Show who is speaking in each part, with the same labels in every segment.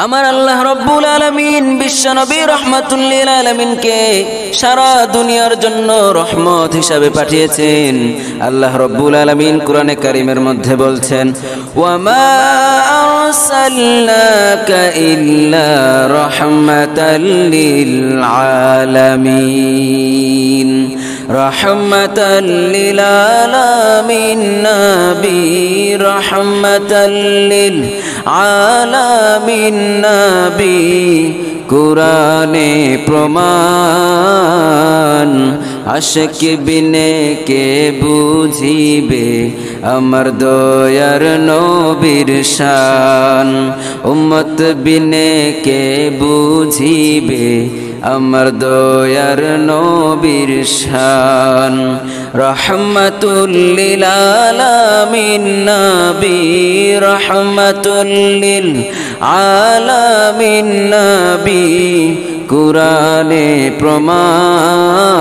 Speaker 1: আমার আল্লাহ রব্বুল আলামিন বিশ্ব নবী রাহমাতুল লিল আলামিনকে সারা দুনিয়ার জন্য রহমত হিসাবে পাঠিয়েছেন। আল্লাহ রব্বুল আলামিন কোরআনে কারীমের মধ্যে বলছেন, ওয়ামা আরসালনাকা ইল্লা রাহমাতাল লিল আলামিন। রহমতাল লিল আলামিন নবী রহমতাল লিল আলামিন নবী কুরআনে প্রমাণ। আশিক বিনে কে বুঝিবে আমার দয়ার নবীর শান। উম্মত বিনে কে বুঝিবে আমার দয়ার নবীর শান। রহমাতুল লিল আলামিন নবী রহমাতুল লিল আলামিন নবী কুরআনে প্রমাণ।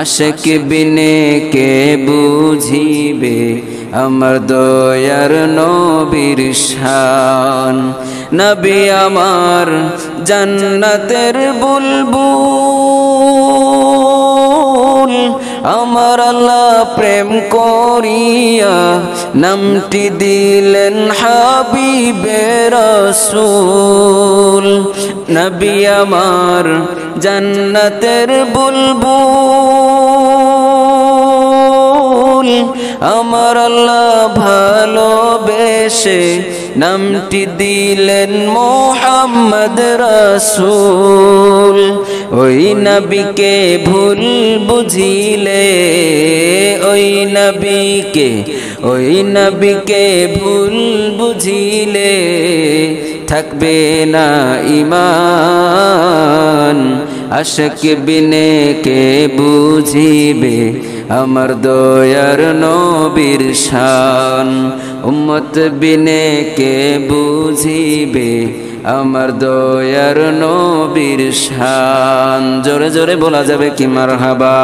Speaker 1: আশিক বিনে কে বুঝিবে আমার দয়ার নবীর শান। নবী আমার জান্নাতের বুলবুল, আমার আল্লাহ প্রেম করিয়া নামটি দিলেন হাবিবে রাসূল। নবী আমার জান্নাতের বুলবুল, আমার আল্লাহ ভালোবেসে নামটি দিলেন মুহাম্মদ রাসূল। ওই নবীকে ভুল বুঝিলে, ওই নবীকে ভুল বুঝিলে থাকবে না ঈমান। আশিক বিনে কে বুঝিবে আমার দয়ার নবীর শান। উম্মত বিনে কে বুঝিবে আমার দয়ার নবীর শান। জোরে জোরে বলা যাবে কি মারহাবা।